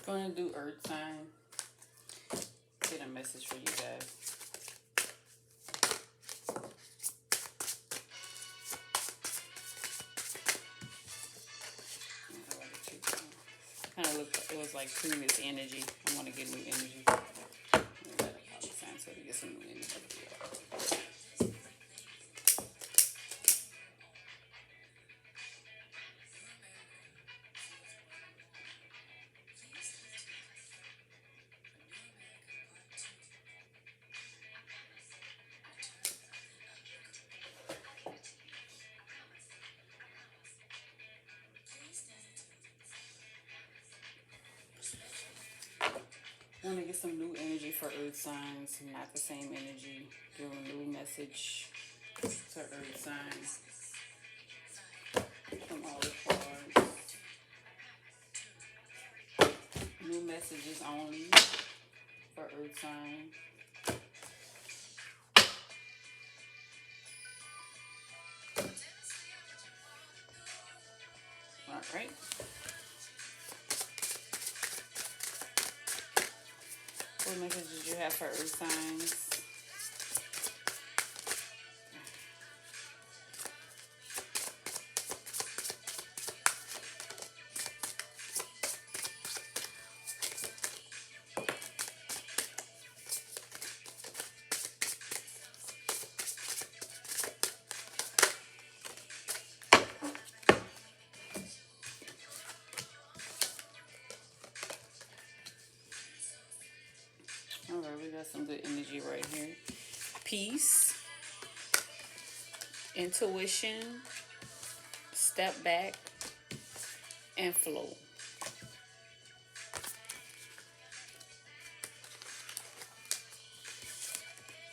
Going to do earth sign. Get a message for you guys. Kind of looked. It was like previous energy. I want to get new energy. So to get some new energy. I want to get some new energy for earth signs, not the same energy. Give a new message to earth signs from all the cards. New messages only for earth sign. All right. What messages did you have for earth signs? All right, we got some good energy right here. Peace, intuition, step back, and flow.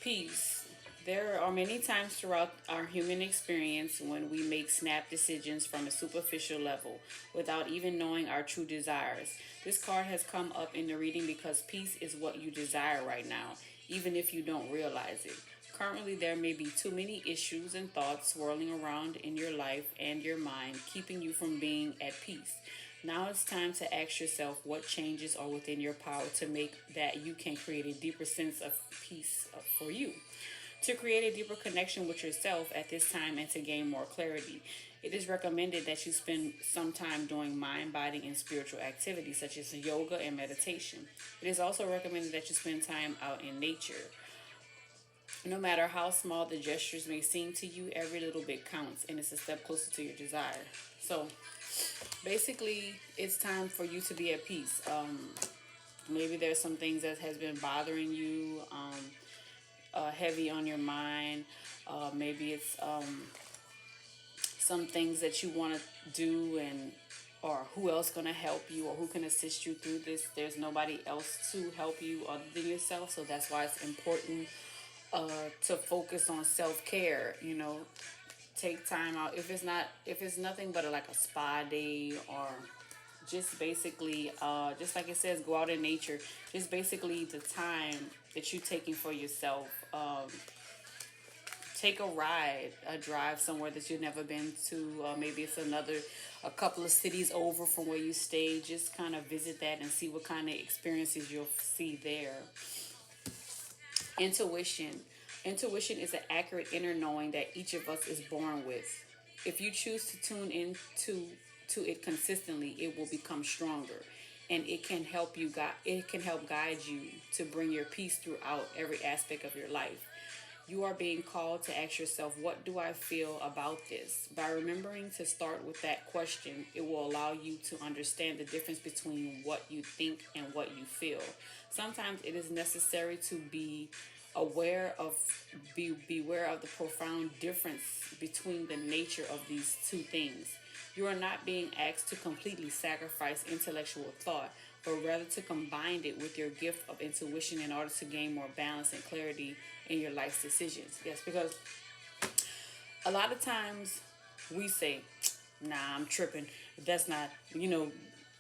Peace. There are many times throughout our human experience when we make snap decisions from a superficial level without even knowing our true desires. This card has come up in the reading because peace is what you desire right now, even if you don't realize it. Currently, there may be too many issues and thoughts swirling around in your life and your mind, keeping you from being at peace. Now it's time to ask yourself what changes are within your power to make that you can create a deeper sense of peace for you. To create a deeper connection with yourself at this time and to gain more clarity, it is recommended that you spend some time doing mind, body, and spiritual activities such as yoga and meditation. It is also recommended that you spend time out in nature. No matter how small the gestures may seem to you, every little bit counts and it's a step closer to your desire. So basically, it's time for you to be at peace. Maybe there's some things that has been bothering you, heavy on your mind. Maybe it's some things that you want to do, and or who else gonna help you, or who can assist you through this. There's nobody else to help you other than yourself, so that's why it's important to focus on self-care. Take time out. If it's nothing but like a spa day, or just basically just like it says, go out in nature. Just basically the time that you're taking for yourself. Take a ride, a drive somewhere that you've never been to. Maybe it's a couple of cities over from where you stay. Just kind of visit that and see what kind of experiences you'll see there. Intuition. Intuition is an accurate inner knowing that each of us is born with. If you choose to tune into it consistently, it will become stronger, and it can help guide you to bring your peace throughout every aspect of your life. You are being called to ask yourself, what do I feel about this? By remembering to start with that question, it will allow you to understand the difference between what you think and what you feel. Sometimes it is necessary to aware of beware of the profound difference between the nature of these two things. You are not being asked to completely sacrifice intellectual thought, but rather to combine it with your gift of intuition in order to gain more balance and clarity in your life's decisions. Yes, because a lot of times we say, nah, I'm tripping. That's not,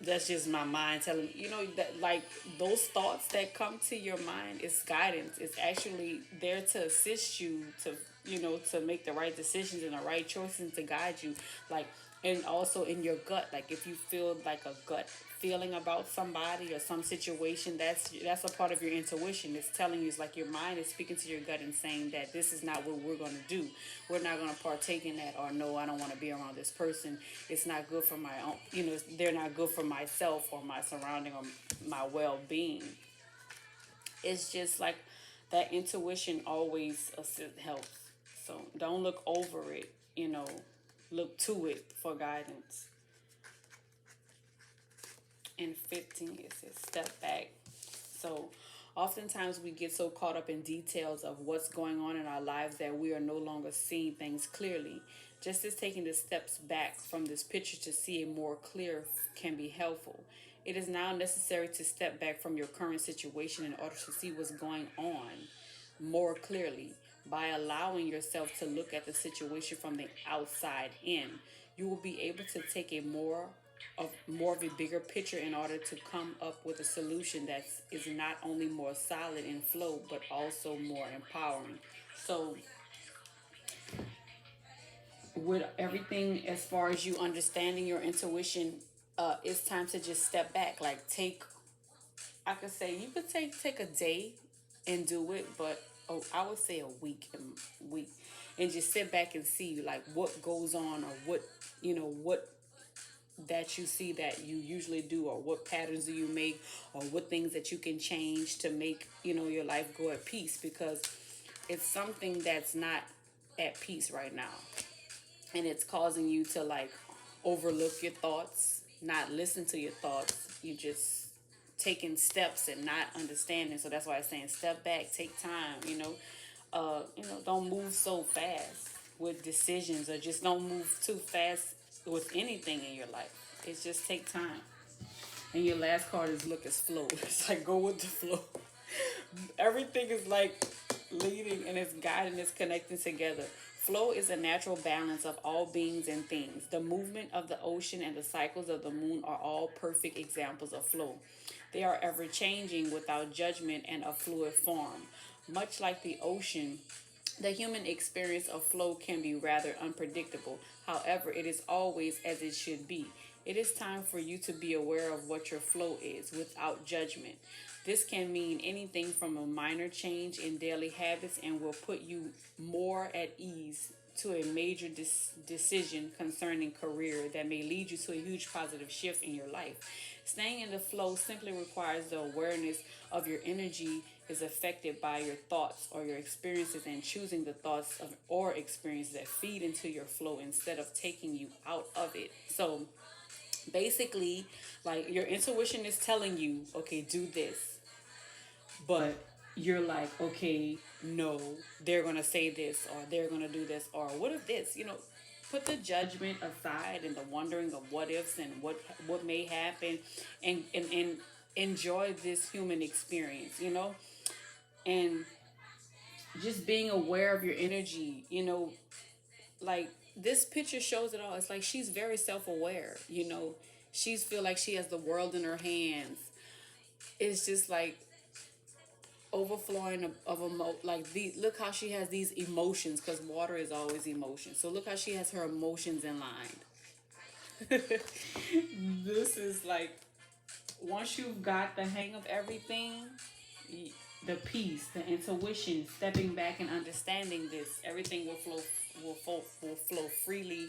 that's just my mind telling me, that like those thoughts that come to your mind is guidance. It's actually there to assist you to make the right decisions and the right choices, to guide you. Like, And also in your gut, like if you feel like a gut feeling about somebody or some situation, that's a part of your intuition. It's telling you, it's like your mind is speaking to your gut and saying that this is not what we're going to do. We're not going to partake in that. Or no, I don't want to be around this person. It's not good for my own, they're not good for myself or my surrounding or my well-being. It's just like that intuition always helps. So don't look over it, look to it for guidance. And 15, it says step back. So oftentimes we get so caught up in details of what's going on in our lives that we are no longer seeing things clearly. Just as taking the steps back from this picture to see it more clear can be helpful. It is now necessary to step back from your current situation in order to see what's going on more clearly. By allowing yourself to look at the situation from the outside in, you will be able to take a more of a bigger picture in order to come up with a solution that is not only more solid in flow but also more empowering. So with everything as far as you understanding your intuition, it's time to just step back. Like take, I could say you could take a day and do it, but oh, I would say a week, and just sit back and see like what goes on, or what that you see that you usually do, or what patterns do you make, or what things that you can change to make your life go at peace, because it's something that's not at peace right now, and it's causing you to like overlook your thoughts, not listen to your thoughts. You just taking steps and not understanding. So that's why I'm saying step back, take time. Don't move so fast with decisions, or just don't move too fast with anything in your life. It's just take time. And your last card is look as flow. It's like go with the flow. Everything is like leading and it's guiding, it's connecting together. Flow is a natural balance of all beings and things. The movement of the ocean and the cycles of the moon are all perfect examples of flow. They are ever changing without judgment and a fluid form. Much like the ocean, the human experience of flow can be rather unpredictable. However, it is always as it should be. It is time for you to be aware of what your flow is without judgment. This can mean anything from a minor change in daily habits and will put you more at ease to a major decision concerning career that may lead you to a huge positive shift in your life. Staying in the flow simply requires the awareness of your energy is affected by your thoughts or your experiences, and choosing the thoughts of or experiences that feed into your flow instead of taking you out of it. So basically, like your intuition is telling you, okay, do this, but you're like, okay, no, they're gonna say this, or they're gonna do this, or what if this, put the judgment aside and the wondering of what ifs and what may happen, and enjoy this human experience, and just being aware of your energy, like this picture shows it all. It's like she's very self-aware, she's feel like she has the world in her hands. It's just like overflowing like the look how she has these emotions, because water is always emotion. So look how she has her emotions in line. This is like once you've got the hang of everything, the peace, the intuition, stepping back and understanding this, everything will flow freely,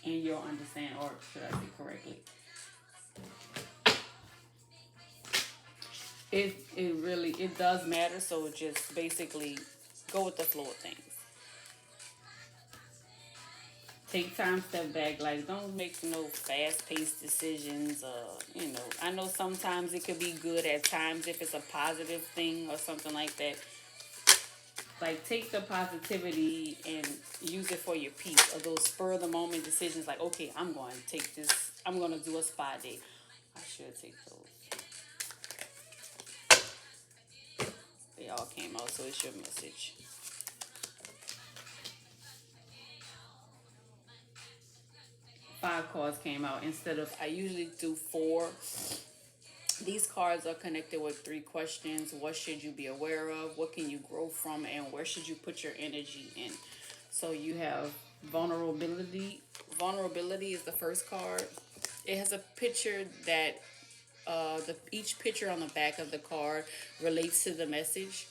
and you'll understand, or should I say correctly? It really it does matter. So just basically go with the flow of things. Take time, step back. Like don't make no fast paced decisions. I know sometimes it could be good at times if it's a positive thing or something like that. Like take the positivity and use it for your peace. Or those spur of the moment decisions, like okay, I'm going to take this. I'm going to do a spa day. I should take those. They all came out, so it's your message. 5 cards came out instead of I usually do 4. These cards are connected with 3 questions. What should you be aware of? What can you grow from? And where should you put your energy in? So you have vulnerability, Vulnerability is the first card. It has a picture that each picture on the back of the card relates to the message.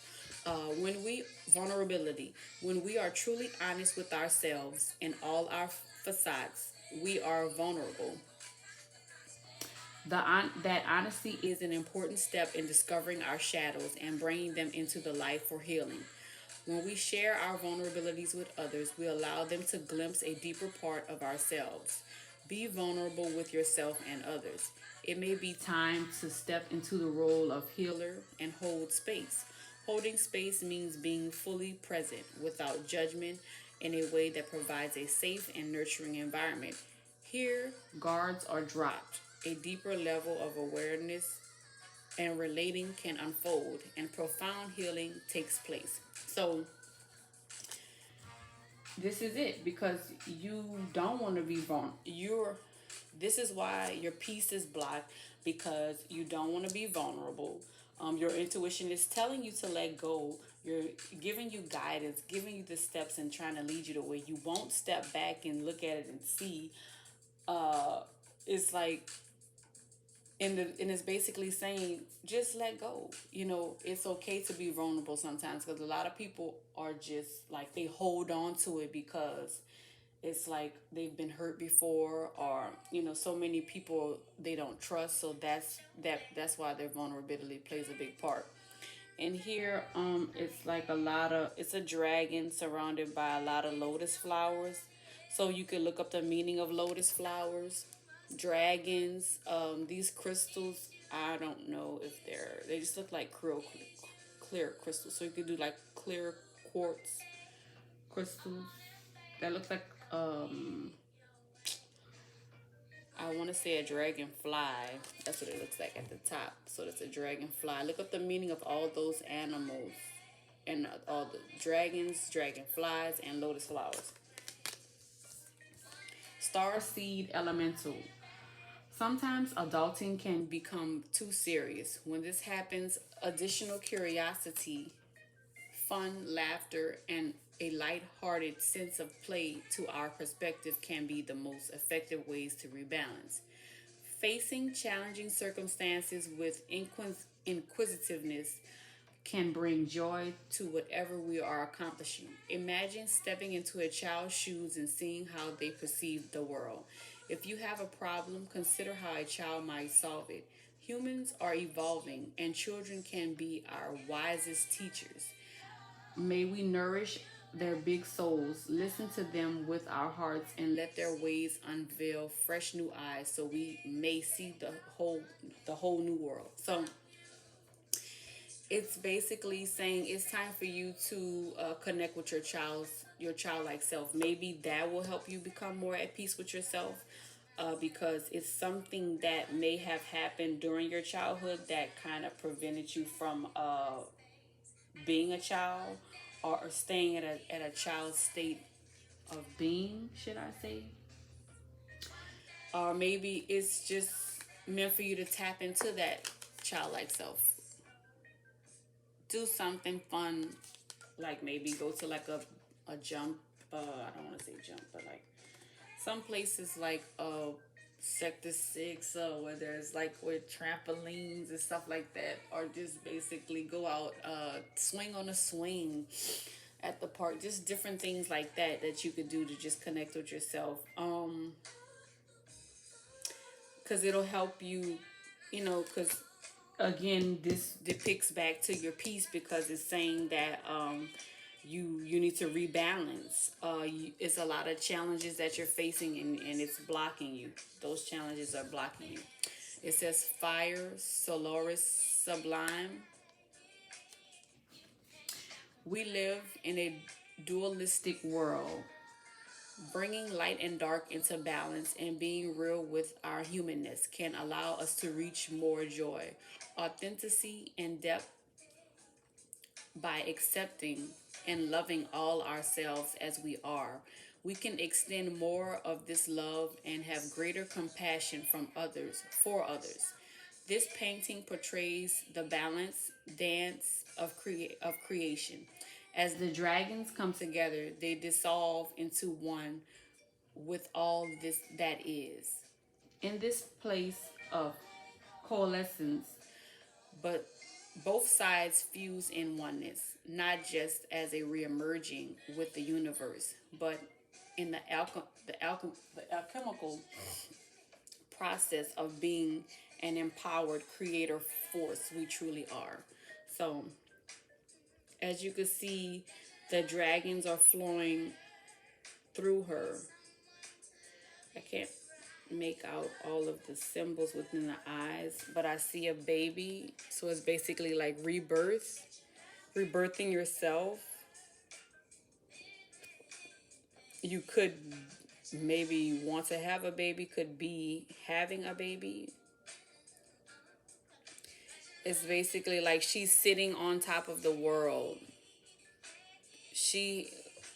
When we vulnerability, when we are truly honest with ourselves and all our facades, we are vulnerable. That honesty is an important step in discovering our shadows and bringing them into the light for healing. When we share our vulnerabilities with others, we allow them to glimpse a deeper part of ourselves. Be vulnerable with yourself and others. It may be time to step into the role of healer and hold space. Holding space means being fully present without judgment in a way that provides a safe and nurturing environment. Here, guards are dropped. A deeper level of awareness and relating can unfold, and profound healing takes place. So, this is it because you don't want to be vulnerable. This is why your peace is blocked because you don't want to be vulnerable. Your intuition is telling you to let go. You're giving you guidance, giving you the steps, and trying to lead you to where you won't step back and look at it and see. Uh, it's like and it's basically saying just let go. It's okay to be vulnerable sometimes because a lot of people are just like they hold on to it because it's like they've been hurt before, or so many people they don't trust, so that's why their vulnerability plays a big part. And here it's like it's a dragon surrounded by a lot of lotus flowers, so you could look up the meaning of lotus flowers, dragons, these crystals. I don't know if they just look like clear crystals, so you could do like clear quartz crystals that look like I want to say a dragonfly. That's what it looks like at the top. So it's a dragonfly. Look up the meaning of all those animals and all the dragons, dragonflies, and lotus flowers. Star seed elemental. Sometimes adulting can become too serious. When this happens, additional curiosity, fun, laughter, and a light-hearted sense of play to our perspective can be the most effective ways to rebalance. Facing challenging circumstances with inquisitiveness can bring joy to whatever we are accomplishing. Imagine stepping into a child's shoes and seeing how they perceive the world. If you have a problem, consider how a child might solve it. Humans are evolving, and children can be our wisest teachers. May we nourish their big souls, listen to them with our hearts, and let their ways unveil fresh new eyes so we may see the whole new world. So it's basically saying it's time for you to connect with your childlike self. Maybe that will help you become more at peace with yourself, because it's something that may have happened during your childhood that kind of prevented you from being a child, or staying at a child's state of being, should I say. Or maybe it's just meant for you to tap into that childlike self. Do something fun, like maybe go to like a jump. I don't want to say jump, but like some places like Sector 6, where there's like with trampolines and stuff like that, or just basically go out, swing on a swing at the park. Just different things like that you could do to just connect with yourself. Because it'll help you, because again, this depicts back to your peace because it's saying that you need to rebalance. It's a lot of challenges that you're facing, and it's blocking you. Those challenges are blocking you. It says fire, Solaris Sublime. We live in a dualistic world. Bringing light and dark into balance and being real with our humanness can allow us to reach more joy, authenticity, and depth by accepting and loving all ourselves as we are. We can extend more of this love and have greater compassion from others for others. This painting portrays the balance dance of creation. As the dragons come together, they dissolve into one with all this that is. In this place of coalescence, but both sides fuse in oneness, not just as a reemerging with the universe, but in the alchemical process of being an empowered creator force we truly are. So, as you can see, the dragons are flowing through her. I can't make out all of the symbols within the eyes, but I see a baby. So it's basically like rebirth, rebirthing yourself. You could maybe want to have a baby, could be having a baby. It's basically like she's sitting on top of the world. She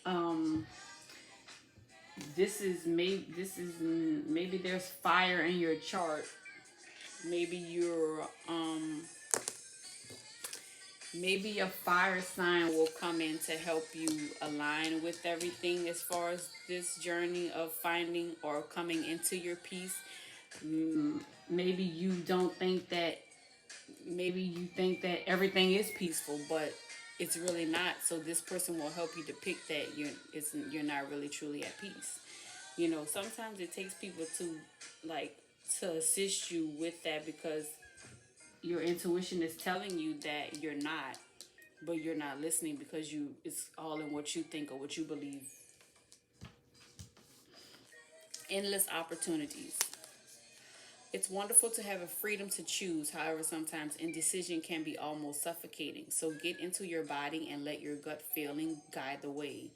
um maybe there's fire in your chart. Maybe you're maybe a fire sign will come in to help you align with everything as far as this journey of finding or coming into your peace. Maybe you don't think that, maybe you think that everything is peaceful, but it's really not. So this person will help you depict that you're not really truly at peace. You know, sometimes it takes people to like to assist you with that, because your intuition is telling you that you're not, but you're not listening because it's all in what you think or what you believe. Endless opportunities. It's wonderful to have a freedom to choose. However, sometimes indecision can be almost suffocating. So get into your body and let your gut feeling guide the way.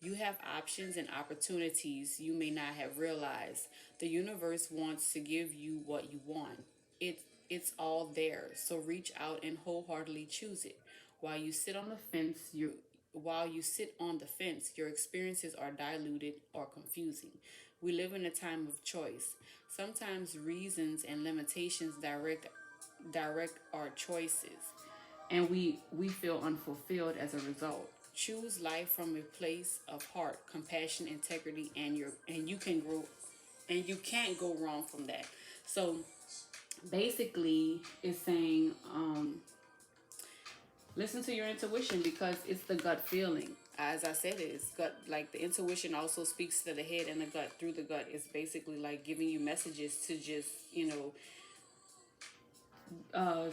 You have options and opportunities you may not have realized. The universe wants to give you what you want. It's all there. So reach out and wholeheartedly choose it. While you sit on the fence, your experiences are diluted or confusing. We live in a time of choice. Sometimes reasons and limitations direct our choices, and we feel unfulfilled as a result. Choose life from a place of heart, compassion, integrity, and you can grow, and you can't go wrong from that. So basically, it's saying listen to your intuition, because it's the gut feeling. As I said, it's gut. Like the intuition also speaks to the head and the gut. Through the gut, it's basically like giving you messages to just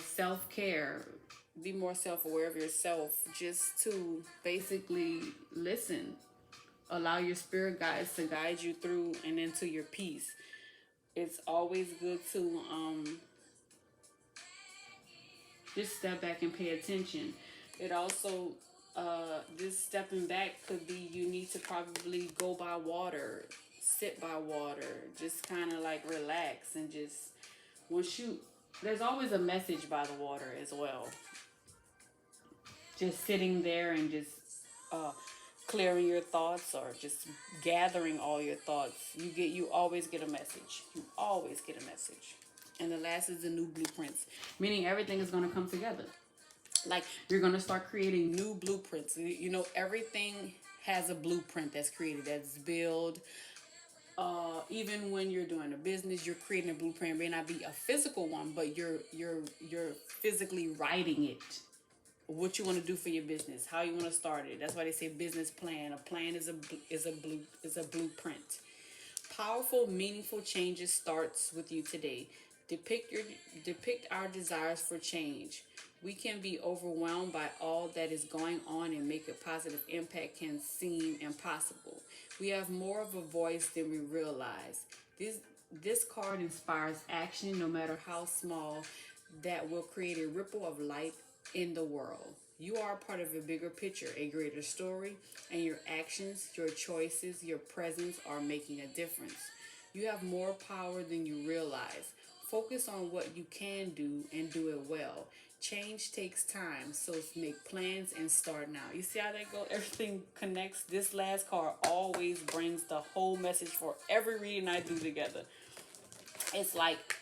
self care, be more self aware of yourself, just to basically listen, allow your spirit guides to guide you through and into your peace. It's always good to just step back and pay attention. It also, this stepping back could be you need to probably go by water, sit by water, just kind of like relax and just, once you, there's always a message by the water as well. Just sitting there and just uh, clearing your thoughts, or just gathering all your thoughts. You always get a message. You always get a message. And the last is the new blueprints, meaning everything is going to come together. Like you're going to start creating new blueprints. You know, everything has a blueprint that's created, that's built. Even when you're doing a business, you're creating a blueprint. It may not be a physical one, but you're physically writing it. What you want to do for your business, how you want to start it. That's why they say business plan. A plan is a blueprint. Powerful, meaningful changes starts with you today. Depict our desires for change. We can be overwhelmed by all that is going on, and make a positive impact can seem impossible. We have more of a voice than we realize. This card inspires action, no matter how small, that will create a ripple of light in the world. You are a part of a bigger picture, a greater story, and your actions, your choices, your presence are making a difference. You have more power than you realize. Focus on what you can do and do it well. Change takes time, so make plans and start now. You see how that goes? Everything connects. This last card always brings the whole message for every reading I do together. It's like,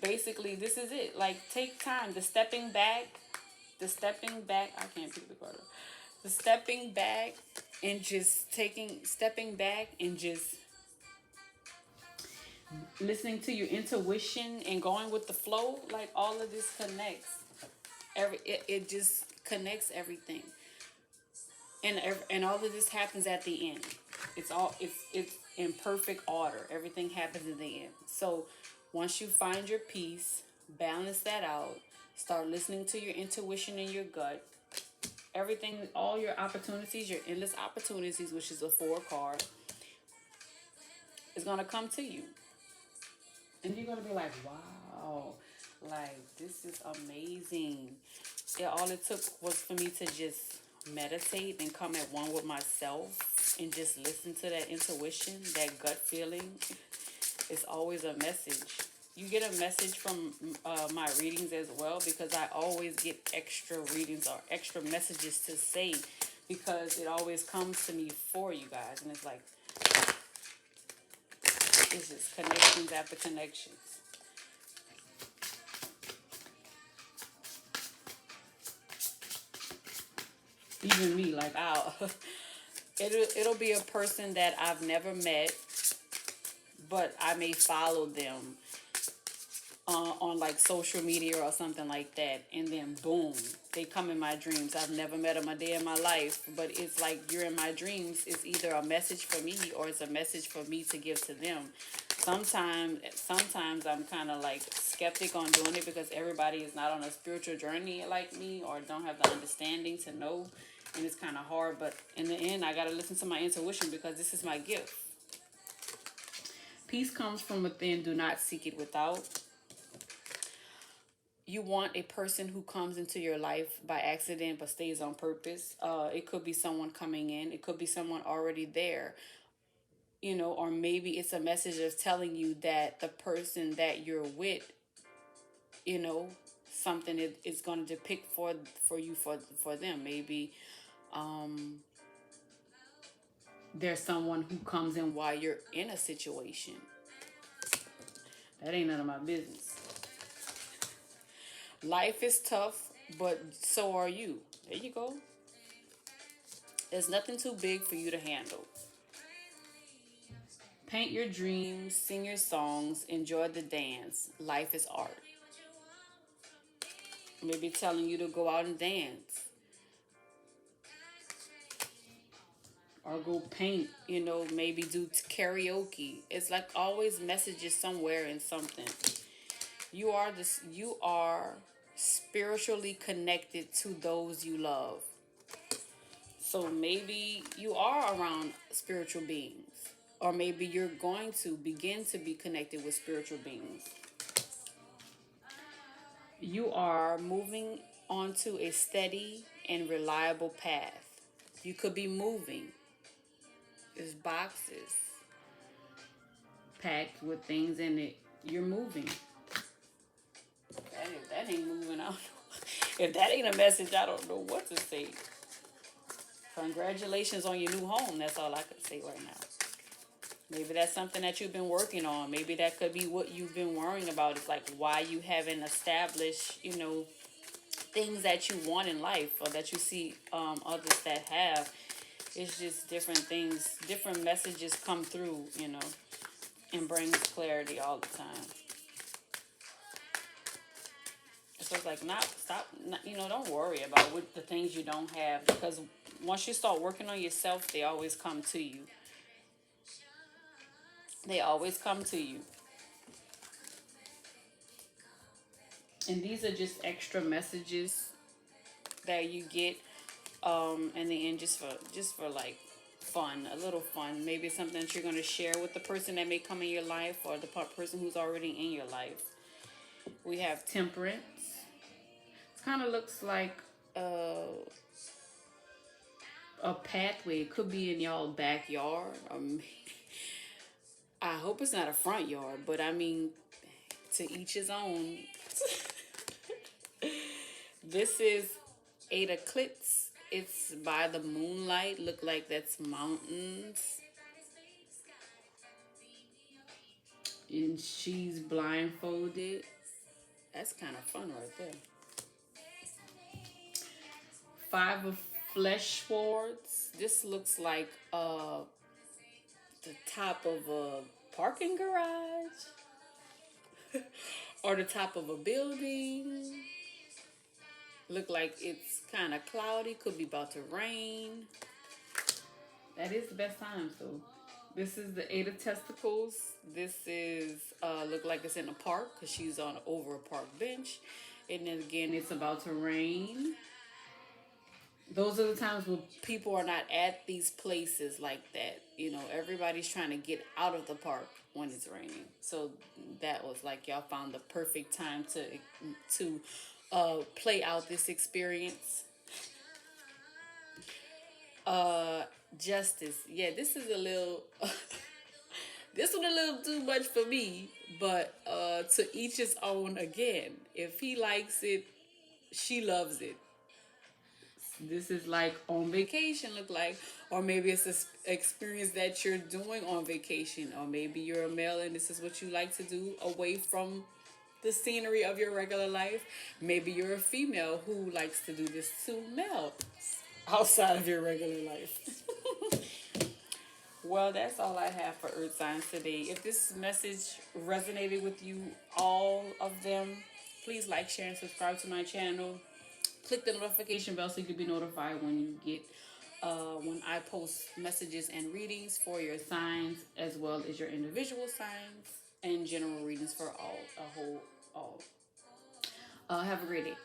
basically, this is it. Like, take time. I can't pick the card up. The stepping back and just stepping back and just listening to your intuition and going with the flow, like all of this connects. It just connects everything, and all of this happens at the end. It's in perfect order. Everything happens in the end. So once you find your peace, balance that out, start listening to your intuition and your gut. Everything, all your opportunities, your endless opportunities, which is a 4 card, is gonna come to you, and you're gonna be like, wow, like this is amazing. Yeah, all it took was for me to just meditate and come at one with myself and just listen to that intuition, that gut feeling. It's always a message. You get a message from my readings as well, because I always get extra readings or extra messages to say, because it always comes to me for you guys. And it's like, it's just connections after connections. Even me, like, it'll be a person that I've never met, but I may follow them on like social media or something like that, and then boom, they come in my dreams. I've never met them a day in my life, but it's like you're in my dreams. It's either a message for me or it's a message for me to give to them. Sometimes I'm kind of like skeptic on doing it, because everybody is not on a spiritual journey like me, or don't have the understanding to know, and it's kind of hard. But in the end, I gotta listen to my intuition, because this is my gift. Peace comes from within. Do not seek it without. You want a person who comes into your life by accident but stays on purpose. It could be someone coming in, it could be someone already there, or maybe it's a message of telling you that the person that you're with, you know, something is going to depict for you for them. Maybe there's someone who comes in while you're in a situation. That ain't none of my business. Life is tough, but so are you. There you go. There's nothing too big for you to handle. Paint your dreams, sing your songs, enjoy the dance. Life is art. Maybe telling you to go out and dance or go paint, maybe do karaoke. It's like always messages somewhere in something. You are spiritually connected to those you love. So maybe you are around spiritual beings, or maybe you're going to begin to be connected with spiritual beings. You are moving onto a steady and reliable path. You could be moving. There's boxes packed with things in it. You're moving. If that ain't moving, I don't know. If that ain't a message, I don't know what to say. Congratulations on your new home. That's all I could say right now. Maybe that's something that you've been working on. Maybe that could be what you've been worrying about. It's like why you haven't established, things that you want in life, or that you see others that have. It's just different things, different messages come through, and brings clarity all the time. So it's like, don't worry about what the things you don't have, because once you start working on yourself, they always come to you. They always come to you. And these are just extra messages that you get in the end, just for like fun, a little fun. Maybe it's something that you're going to share with the person that may come in your life, or the person who's already in your life. We have temperance. It kind of looks like a pathway. It could be in y'all backyard. I hope it's not a front yard, but I mean, to each his own. This is 8 eclipse. It's by the moonlight. Look like that's mountains. And she's blindfolded. That's kind of fun right there. 5 of flesh swords. This looks like the top of a parking garage. or the top of a building. Look like it's kind of cloudy, could be about to rain. That is the best time, so. This is the Eight of Testicles. This is look like it's in a park because she's on over a park bench. And then again, it's about to rain. Those are the times when people are not at these places like that. You know, everybody's trying to get out of the park when it's raining. So that was like y'all found the perfect time to play out this experience. Uh, Justice. Yeah, this is a little. This one a little too much for me, but to each his own again. If he likes it, she loves it. This is like on vacation, look like, or maybe it's an experience that you're doing on vacation, or maybe you're a male and this is what you like to do away from the scenery of your regular life. Maybe you're a female who likes to do this to male outside of your regular life. Well, that's all I have for Earth Signs today. If this message resonated with you, all of them, please like, share, and subscribe to my channel. Click the notification bell so you can be notified when you get when I post messages and readings for your signs as well as your individual signs and general readings for all. Have a great day.